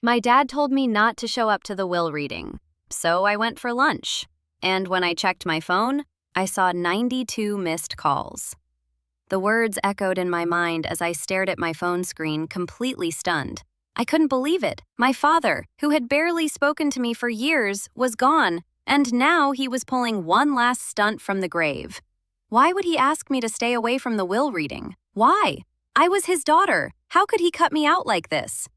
My dad told me not to show up to the will reading, so I went for lunch. And when I checked my phone, I saw 92 missed calls. The words echoed in my mind as I stared at my phone screen, completely stunned. I couldn't believe it. My father, who had barely spoken to me for years, was gone, and now he was pulling one last stunt from the grave. Why would he ask me to stay away from the will reading? Why? I was his daughter. How could he cut me out like this?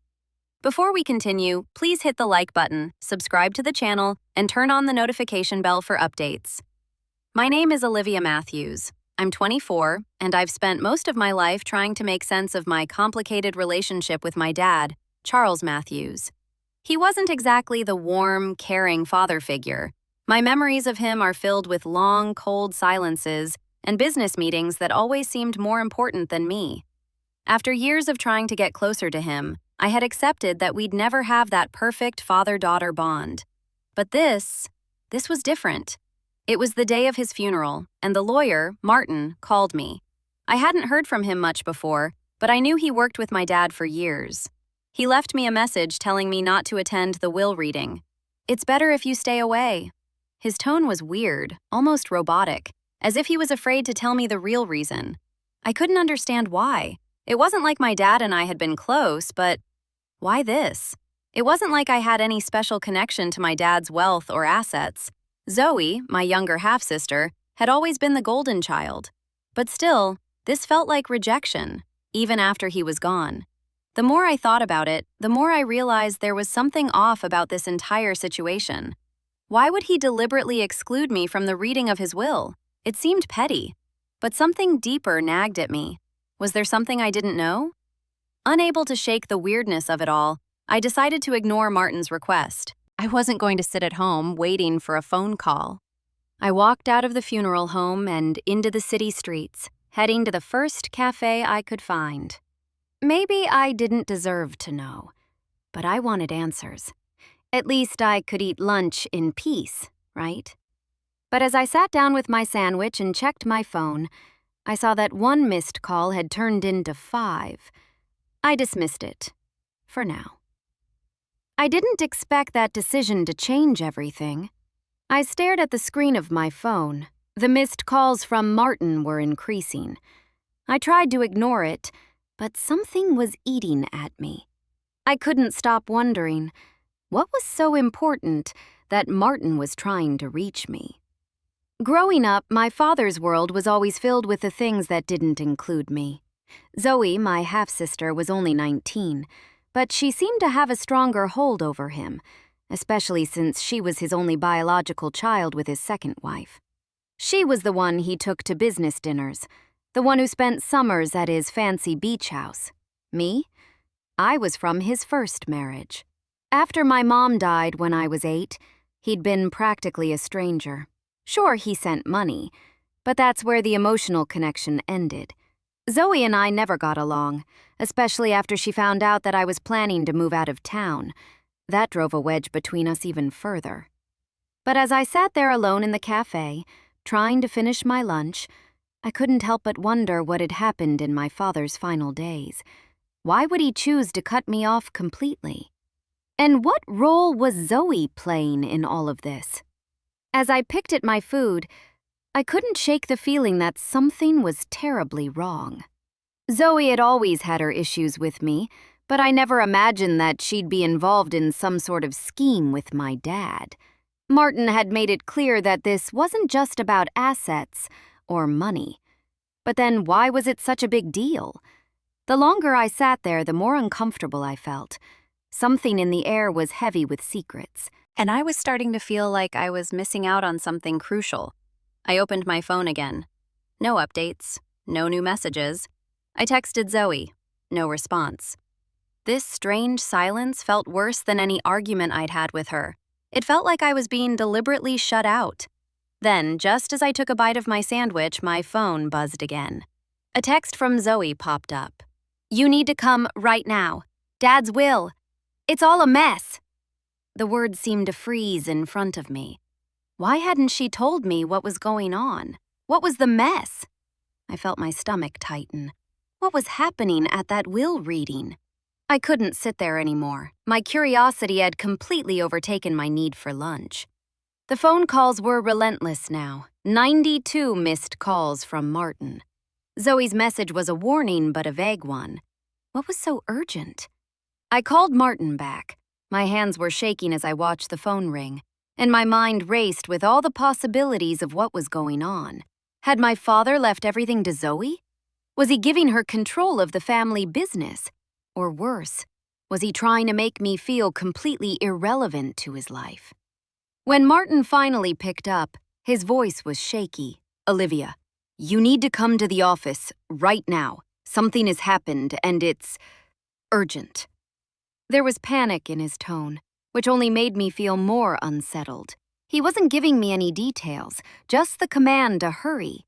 Before we continue, please hit the like button, subscribe to the channel, and turn on the notification bell for updates. My name is Olivia Matthews. I'm 24, and I've spent most of my life trying to make sense of my complicated relationship with my dad, Charles Matthews. He wasn't exactly the warm, caring father figure. My memories of him are filled with long, cold silences and business meetings that always seemed more important than me. After years of trying to get closer to him, I had accepted that we'd never have that perfect father-daughter bond. But this was different. It was the day of his funeral, and the lawyer, Martin, called me. I hadn't heard from him much before, but I knew he worked with my dad for years. He left me a message telling me not to attend the will reading. "It's better if you stay away." His tone was weird, almost robotic, as if he was afraid to tell me the real reason. I couldn't understand why. It wasn't like my dad and I had been close, but why this? It wasn't like I had any special connection to my dad's wealth or assets. Zoe, my younger half-sister, had always been the golden child. But still, this felt like rejection, even after he was gone. The more I thought about it, the more I realized there was something off about this entire situation. Why would he deliberately exclude me from the reading of his will? It seemed petty. But something deeper nagged at me. Was there something I didn't know? Unable to shake the weirdness of it all, I decided to ignore Martin's request. I wasn't going to sit at home waiting for a phone call. I walked out of the funeral home and into the city streets, heading to the first cafe I could find. Maybe I didn't deserve to know, but I wanted answers. At least I could eat lunch in peace, right? But as I sat down with my sandwich and checked my phone, I saw that one missed call had turned into 5. I dismissed it, for now. I didn't expect that decision to change everything. I stared at the screen of my phone. The missed calls from Martin were increasing. I tried to ignore it, but something was eating at me. I couldn't stop wondering, what was so important that Martin was trying to reach me? Growing up, my father's world was always filled with the things that didn't include me. Zoe, my half-sister, was only 19, but she seemed to have a stronger hold over him, especially since she was his only biological child with his second wife. She was the one he took to business dinners, the one who spent summers at his fancy beach house. Me? I was from his first marriage. After my mom died when I was 8, he'd been practically a stranger. Sure, he sent money, but that's where the emotional connection ended. Zoe and I never got along, especially after she found out that I was planning to move out of town. That drove a wedge between us even further. But as I sat there alone in the cafe, trying to finish my lunch, I couldn't help but wonder what had happened in my father's final days. Why would he choose to cut me off completely? And what role was Zoe playing in all of this? As I picked at my food, I couldn't shake the feeling that something was terribly wrong. Zoe had always had her issues with me, but I never imagined that she'd be involved in some sort of scheme with my dad. Martin had made it clear that this wasn't just about assets or money. But then why was it such a big deal? The longer I sat there, the more uncomfortable I felt. Something in the air was heavy with secrets, and I was starting to feel like I was missing out on something crucial. I opened my phone again. No updates, no new messages. I texted Zoe. No response. This strange silence felt worse than any argument I'd had with her. It felt like I was being deliberately shut out. Then, just as I took a bite of my sandwich, my phone buzzed again. A text from Zoe popped up. "You need to come right now. Dad's will. It's all a mess." The words seemed to freeze in front of me. Why hadn't she told me what was going on? What was the mess? I felt my stomach tighten. What was happening at that will reading? I couldn't sit there anymore. My curiosity had completely overtaken my need for lunch. The phone calls were relentless now. 92 missed calls from Martin. Zoe's message was a warning, but a vague one. What was so urgent? I called Martin back. My hands were shaking as I watched the phone ring, and my mind raced with all the possibilities of what was going on. Had my father left everything to Zoe? Was he giving her control of the family business? Or worse, was he trying to make me feel completely irrelevant to his life? When Martin finally picked up, his voice was shaky. "Olivia, you need to come to the office right now. Something has happened and it's urgent." There was panic in his tone, which only made me feel more unsettled. He wasn't giving me any details, just the command to hurry.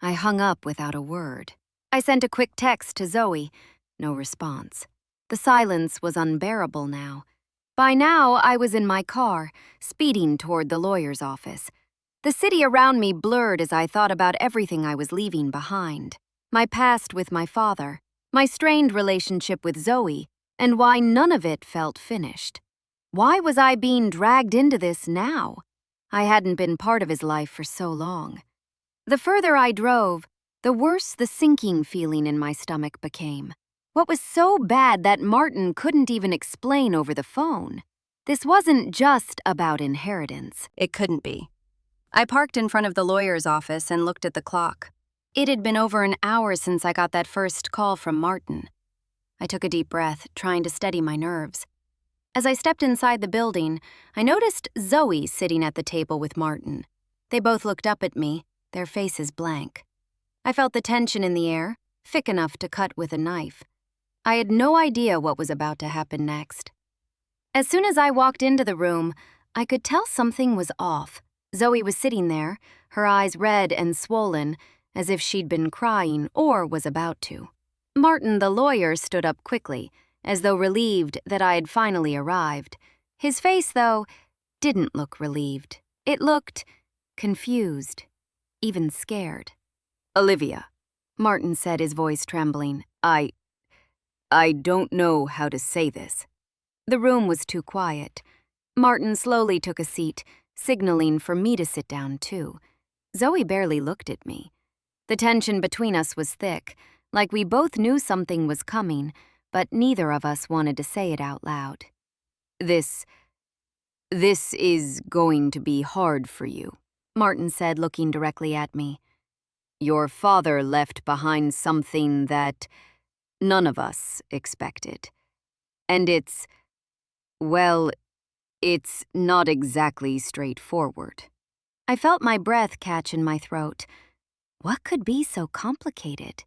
I hung up without a word. I sent a quick text to Zoe. No response. The silence was unbearable now. By now, I was in my car, speeding toward the lawyer's office. The city around me blurred as I thought about everything I was leaving behind. My past with my father, my strained relationship with Zoe, and why none of it felt finished. Why was I being dragged into this now? I hadn't been part of his life for so long. The further I drove, the worse the sinking feeling in my stomach became. What was so bad that Martin couldn't even explain over the phone? This wasn't just about inheritance. It couldn't be. I parked in front of the lawyer's office and looked at the clock. It had been over an hour since I got that first call from Martin. I took a deep breath, trying to steady my nerves. As I stepped inside the building, I noticed Zoe sitting at the table with Martin. They both looked up at me, their faces blank. I felt the tension in the air, thick enough to cut with a knife. I had no idea what was about to happen next. As soon as I walked into the room, I could tell something was off. Zoe was sitting there, her eyes red and swollen, as if she'd been crying or was about to. Martin, the lawyer, stood up quickly, as though relieved that I had finally arrived. His face, though, didn't look relieved. It looked confused, even scared. "Olivia," Martin said, his voice trembling, I don't know how to say this." The room was too quiet. Martin slowly took a seat, signaling for me to sit down too. Zoe barely looked at me. The tension between us was thick, like we both knew something was coming, but neither of us wanted to say it out loud. This is going to be hard for you," Martin said, looking directly at me. "Your father left behind something that none of us expected. And it's not exactly straightforward." I felt my breath catch in my throat. What could be so complicated?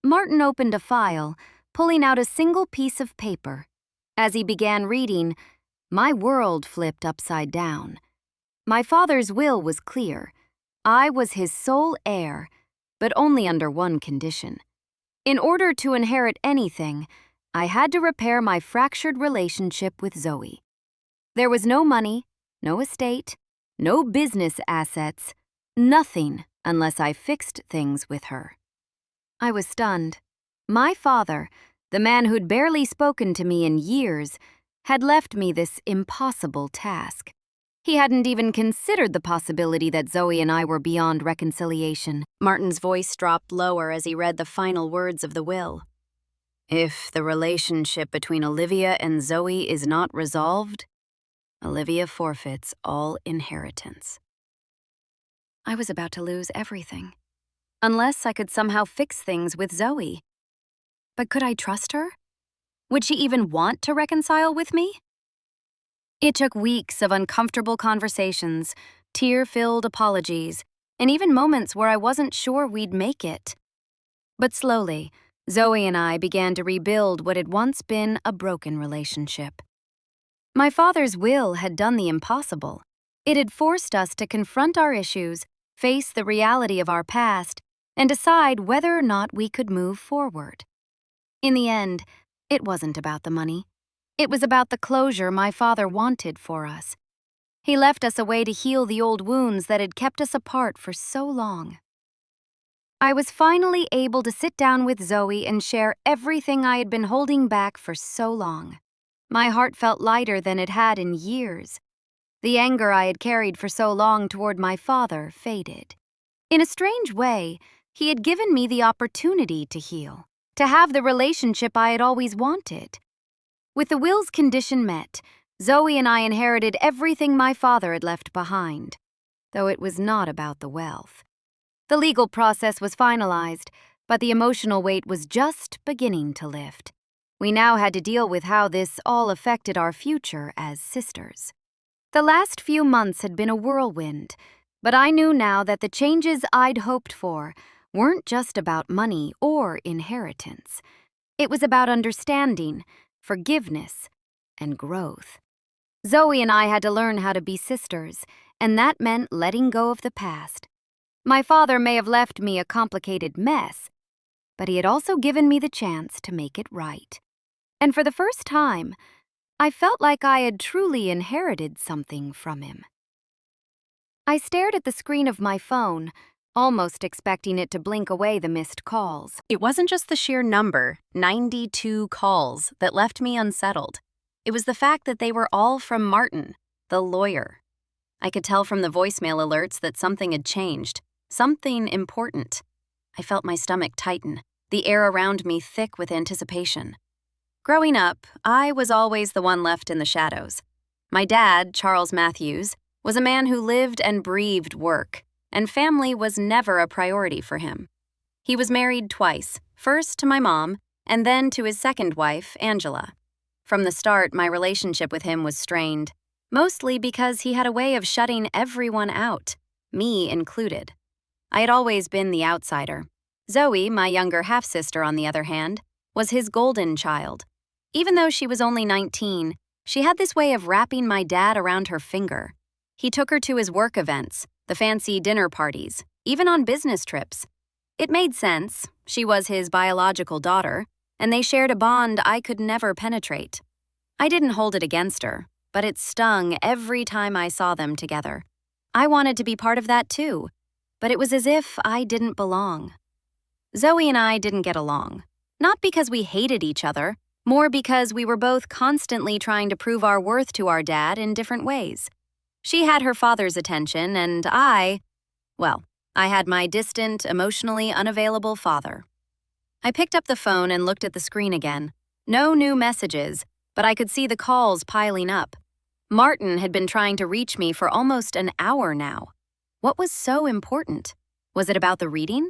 Martin opened a file, pulling out a single piece of paper. As he began reading, my world flipped upside down. My father's will was clear. I was his sole heir, but only under one condition. In order to inherit anything, I had to repair my fractured relationship with Zoe. There was no money, no estate, no business assets, nothing unless I fixed things with her. I was stunned. My father, the man who'd barely spoken to me in years, had left me this impossible task. He hadn't even considered the possibility that Zoe and I were beyond reconciliation. Martin's voice dropped lower as he read the final words of the will. "If the relationship between Olivia and Zoe is not resolved, Olivia forfeits all inheritance." I was about to lose everything, unless I could somehow fix things with Zoe. But could I trust her? Would she even want to reconcile with me? It took weeks of uncomfortable conversations, tear-filled apologies, and even moments where I wasn't sure we'd make it. But slowly, Zoe and I began to rebuild what had once been a broken relationship. My father's will had done the impossible. It had forced us to confront our issues, face the reality of our past, and decide whether or not we could move forward. In the end, it wasn't about the money. It was about the closure my father wanted for us. He left us a way to heal the old wounds that had kept us apart for so long. I was finally able to sit down with Zoe and share everything I had been holding back for so long. My heart felt lighter than it had in years. The anger I had carried for so long toward my father faded. In a strange way, he had given me the opportunity to heal, to have the relationship I had always wanted. With the will's condition met, Zoe and I inherited everything my father had left behind, though it was not about the wealth. The legal process was finalized, but the emotional weight was just beginning to lift. We now had to deal with how this all affected our future as sisters. The last few months had been a whirlwind, but I knew now that the changes I'd hoped for weren't just about money or inheritance. It was about understanding, forgiveness, and growth. Zoe and I had to learn how to be sisters, and that meant letting go of the past. My father may have left me a complicated mess, but he had also given me the chance to make it right. And for the first time, I felt like I had truly inherited something from him. I stared at the screen of my phone, almost expecting it to blink away the missed calls. It wasn't just the sheer number, 92 calls, that left me unsettled. It was the fact that they were all from Martin, the lawyer. I could tell from the voicemail alerts that something had changed. Something important. I felt my stomach tighten, the air around me thick with anticipation. Growing up, I was always the one left in the shadows. My dad, Charles Matthews, was a man who lived and breathed work, and family was never a priority for him. He was married twice, first to my mom, and then to his second wife, Angela. From the start, my relationship with him was strained, mostly because he had a way of shutting everyone out, me included. I had always been the outsider. Zoe, my younger half-sister on the other hand, was his golden child. Even though she was only 19, she had this way of wrapping my dad around her finger. He took her to his work events, the fancy dinner parties, even on business trips. It made sense. She was his biological daughter, and they shared a bond I could never penetrate. I didn't hold it against her, but it stung every time I saw them together. I wanted to be part of that too, but it was as if I didn't belong. Zoe and I didn't get along, not because we hated each other, more because we were both constantly trying to prove our worth to our dad in different ways. She had her father's attention, and I had my distant, emotionally unavailable father. I picked up the phone and looked at the screen again. No new messages, but I could see the calls piling up. Martin had been trying to reach me for almost an hour now. What was so important? Was it about the reading?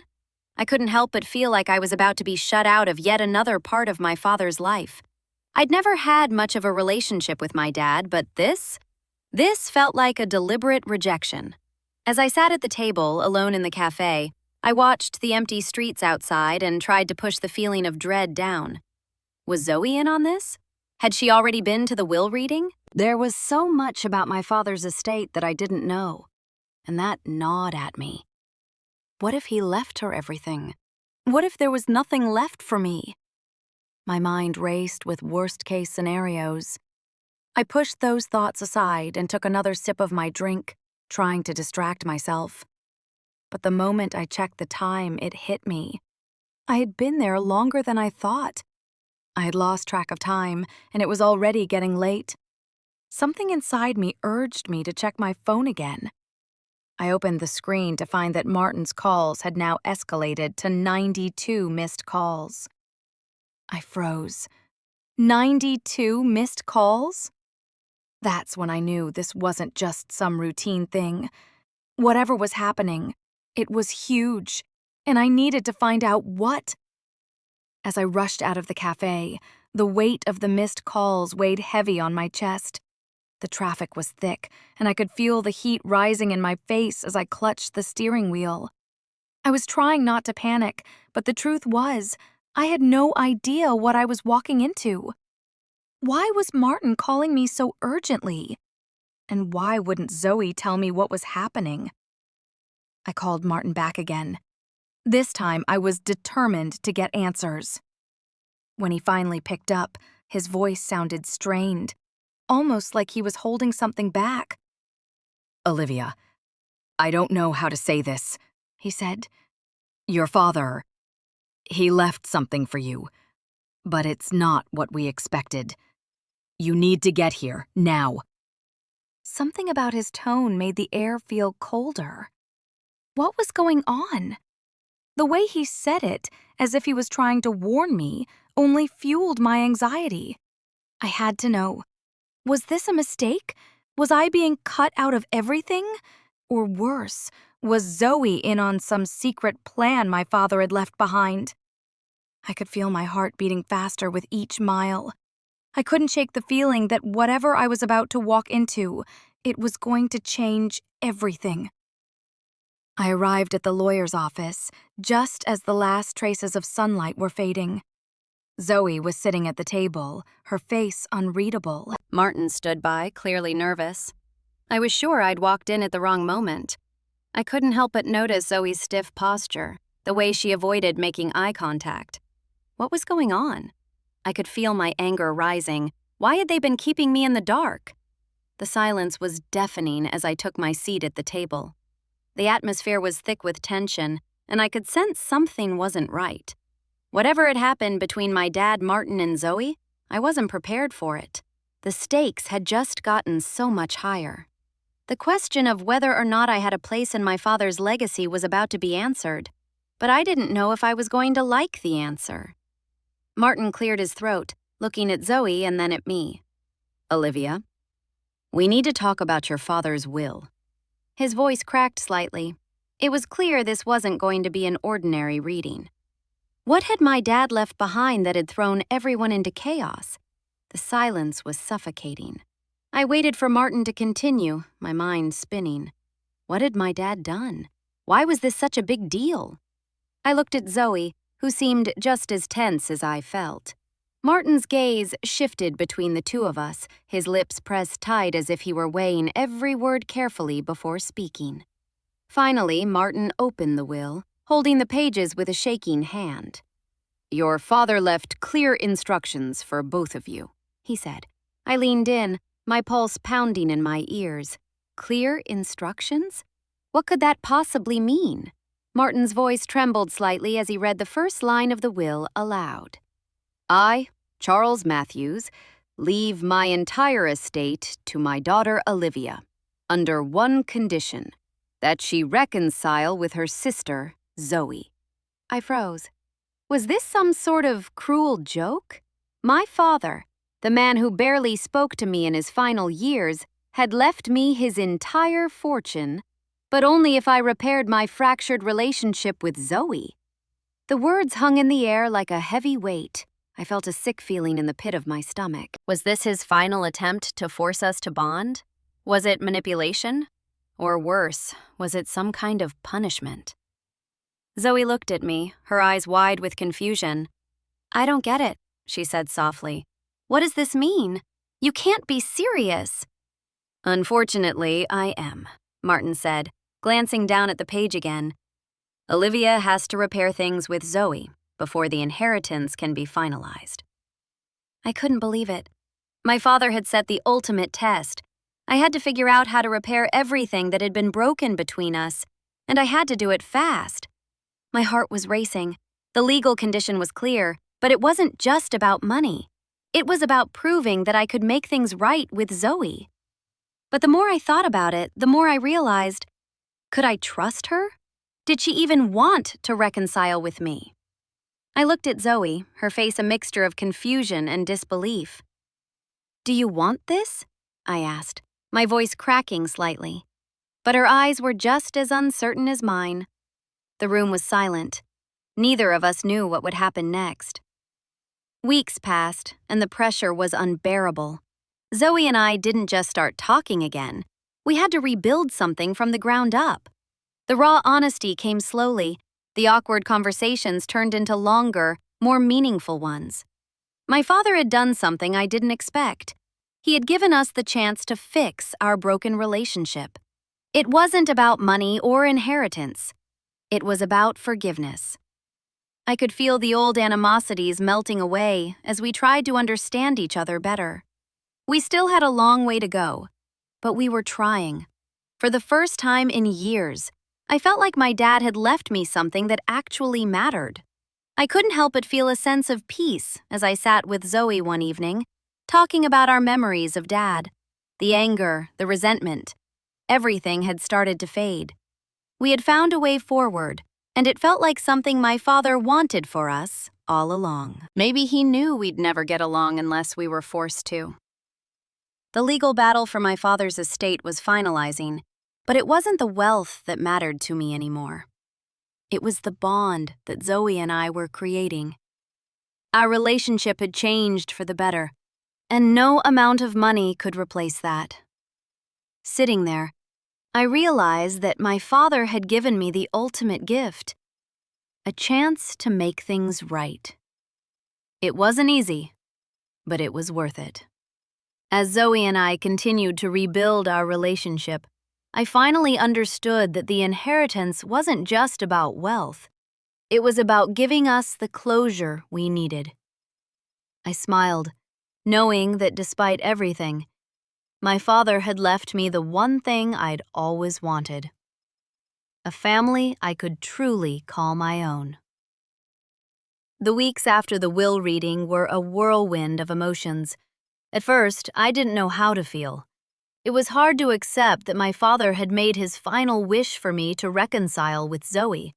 I couldn't help but feel like I was about to be shut out of yet another part of my father's life. I'd never had much of a relationship with my dad, but this felt like a deliberate rejection. As I sat at the table, alone in the cafe, I watched the empty streets outside and tried to push the feeling of dread down. Was Zoe in on this? Had she already been to the will reading? There was so much about my father's estate that I didn't know, and that gnawed at me. What if he left her everything? What if there was nothing left for me? My mind raced with worst-case scenarios. I pushed those thoughts aside and took another sip of my drink, trying to distract myself. But the moment I checked the time, it hit me. I had been there longer than I thought. I had lost track of time, and it was already getting late. Something inside me urged me to check my phone again. I opened the screen to find that Martin's calls had now escalated to 92 missed calls. I froze. 92 missed calls? That's when I knew this wasn't just some routine thing. Whatever was happening, it was huge, and I needed to find out what. As I rushed out of the cafe, the weight of the missed calls weighed heavy on my chest. The traffic was thick, and I could feel the heat rising in my face as I clutched the steering wheel. I was trying not to panic, but the truth was, I had no idea what I was walking into. Why was Martin calling me so urgently? And why wouldn't Zoe tell me what was happening? I called Martin back again. This time, I was determined to get answers. When he finally picked up, his voice sounded strained, almost like he was holding something back. "Olivia, I don't know how to say this," he said. Your father, he left something for you, but it's not what we expected. You need to get here, now." Something about his tone made the air feel colder. What was going on? The way he said it, as if he was trying to warn me, only fueled my anxiety. I had to know. Was this a mistake? Was I being cut out of everything? Or worse, was Zoe in on some secret plan my father had left behind? I could feel my heart beating faster with each mile. I couldn't shake the feeling that whatever I was about to walk into, it was going to change everything. I arrived at the lawyer's office just as the last traces of sunlight were fading. Zoe was sitting at the table, her face unreadable. Martin stood by, clearly nervous. I was sure I'd walked in at the wrong moment. I couldn't help but notice Zoe's stiff posture, the way she avoided making eye contact. What was going on? I could feel my anger rising. Why had they been keeping me in the dark? The silence was deafening as I took my seat at the table. The atmosphere was thick with tension, and I could sense something wasn't right. Whatever had happened between my dad, Martin, and Zoe, I wasn't prepared for it. The stakes had just gotten so much higher. The question of whether or not I had a place in my father's legacy was about to be answered, but I didn't know if I was going to like the answer. Martin cleared his throat, looking at Zoe and then at me. "Olivia, we need to talk about your father's will." His voice cracked slightly. It was clear this wasn't going to be an ordinary reading. What had my dad left behind that had thrown everyone into chaos? The silence was suffocating. I waited for Martin to continue, my mind spinning. What had my dad done? Why was this such a big deal? I looked at Zoe, who seemed just as tense as I felt. Martin's gaze shifted between the two of us, his lips pressed tight as if he were weighing every word carefully before speaking. Finally, Martin opened the will, holding the pages with a shaking hand. "Your father left clear instructions for both of you," he said. I leaned in, my pulse pounding in my ears. Clear instructions? What could that possibly mean? Martin's voice trembled slightly as he read the first line of the will aloud. "I, Charles Matthews, leave my entire estate to my daughter Olivia, under one condition, that she reconcile with her sister, Zoe." I froze. Was this some sort of cruel joke? My father, the man who barely spoke to me in his final years, had left me his entire fortune, but only if I repaired my fractured relationship with Zoe. The words hung in the air like a heavy weight. I felt a sick feeling in the pit of my stomach. Was this his final attempt to force us to bond? Was it manipulation? Or worse, was it some kind of punishment? Zoe looked at me, her eyes wide with confusion. "I don't get it," she said softly. "What does this mean? You can't be serious." "Unfortunately, I am," Martin said, glancing down at the page again. "Olivia has to repair things with Zoe before the inheritance can be finalized." I couldn't believe it. My father had set the ultimate test. I had to figure out how to repair everything that had been broken between us, and I had to do it fast. My heart was racing. The legal condition was clear, but it wasn't just about money. It was about proving that I could make things right with Zoe. But the more I thought about it, the more I realized, could I trust her? Did she even want to reconcile with me? I looked at Zoe, her face a mixture of confusion and disbelief. "Do you want this?" I asked, my voice cracking slightly. But her eyes were just as uncertain as mine. The room was silent. Neither of us knew what would happen next. Weeks passed, and the pressure was unbearable. Zoe and I didn't just start talking again. We had to rebuild something from the ground up. The raw honesty came slowly. The awkward conversations turned into longer, more meaningful ones. My father had done something I didn't expect. He had given us the chance to fix our broken relationship. It wasn't about money or inheritance. It was about forgiveness. I could feel the old animosities melting away as we tried to understand each other better. We still had a long way to go, but we were trying. For the first time in years, I felt like my dad had left me something that actually mattered. I couldn't help but feel a sense of peace as I sat with Zoe one evening, talking about our memories of Dad. The anger, the resentment, everything had started to fade. We had found a way forward, and it felt like something my father wanted for us all along. Maybe he knew we'd never get along unless we were forced to. The legal battle for my father's estate was finalizing, but it wasn't the wealth that mattered to me anymore. It was the bond that Zoe and I were creating. Our relationship had changed for the better, and no amount of money could replace that. Sitting there, I realized that my father had given me the ultimate gift, a chance to make things right. It wasn't easy, but it was worth it. As Zoe and I continued to rebuild our relationship, I finally understood that the inheritance wasn't just about wealth. It was about giving us the closure we needed. I smiled, knowing that despite everything, my father had left me the one thing I'd always wanted: a family I could truly call my own. The weeks after the will reading were a whirlwind of emotions. At first, I didn't know how to feel. It was hard to accept that my father had made his final wish for me to reconcile with Zoe,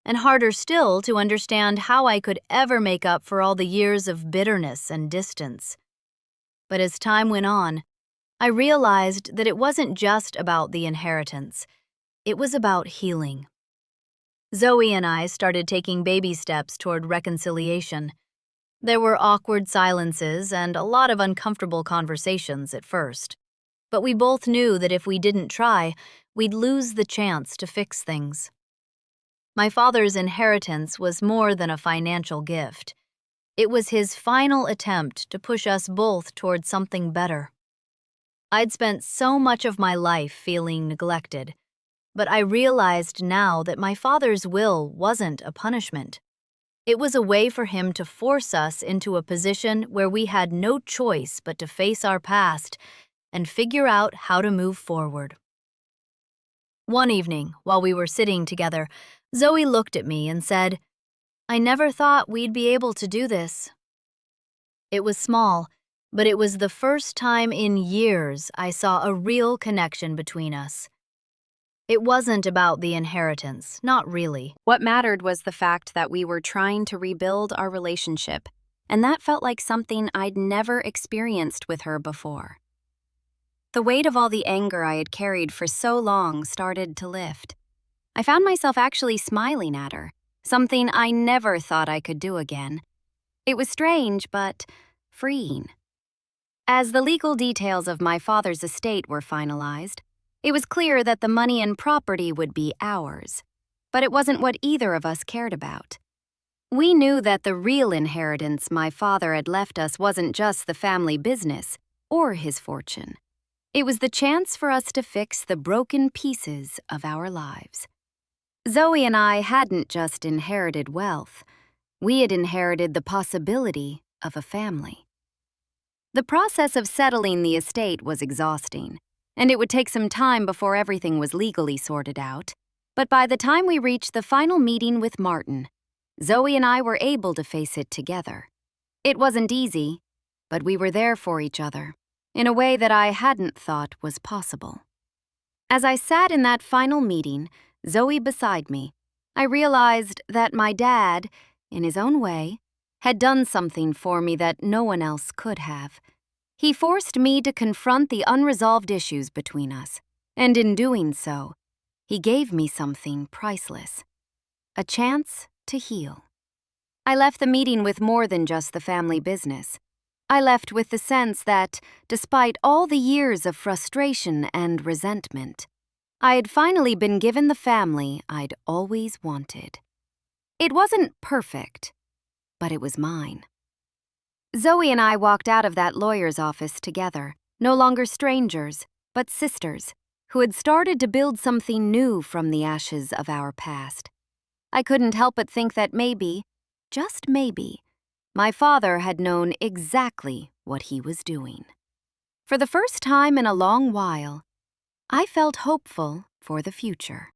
and harder still to understand how I could ever make up for all the years of bitterness and distance. But as time went on, I realized that it wasn't just about the inheritance. It was about healing. Zoe and I started taking baby steps toward reconciliation. There were awkward silences and a lot of uncomfortable conversations at first. But we both knew that if we didn't try, we'd lose the chance to fix things. My father's inheritance was more than a financial gift. It was his final attempt to push us both toward something better. I'd spent so much of my life feeling neglected, but I realized now that my father's will wasn't a punishment. It was a way for him to force us into a position where we had no choice but to face our past and figure out how to move forward. One evening, while we were sitting together, Zoe looked at me and said, "I never thought we'd be able to do this." It was small, but it was the first time in years I saw a real connection between us. It wasn't about the inheritance, not really. What mattered was the fact that we were trying to rebuild our relationship, and that felt like something I'd never experienced with her before. The weight of all the anger I had carried for so long started to lift. I found myself actually smiling at her, something I never thought I could do again. It was strange, but freeing. As the legal details of my father's estate were finalized, it was clear that the money and property would be ours. But it wasn't what either of us cared about. We knew that the real inheritance my father had left us wasn't just the family business or his fortune. It was the chance for us to fix the broken pieces of our lives. Zoe and I hadn't just inherited wealth. We had inherited the possibility of a family. The process of settling the estate was exhausting, and it would take some time before everything was legally sorted out. But by the time we reached the final meeting with Martin, Zoe and I were able to face it together. It wasn't easy, but we were there for each other, in a way that I hadn't thought was possible. As I sat in that final meeting, Zoe beside me, I realized that my dad, in his own way, had done something for me that no one else could have. He forced me to confront the unresolved issues between us, and in doing so, he gave me something priceless: a chance to heal. I left the meeting with more than just the family business. I left with the sense that, despite all the years of frustration and resentment, I had finally been given the family I'd always wanted. It wasn't perfect, but it was mine. Zoe and I walked out of that lawyer's office together, no longer strangers, but sisters, who had started to build something new from the ashes of our past. I couldn't help but think that maybe, just maybe, my father had known exactly what he was doing. For the first time in a long while, I felt hopeful for the future.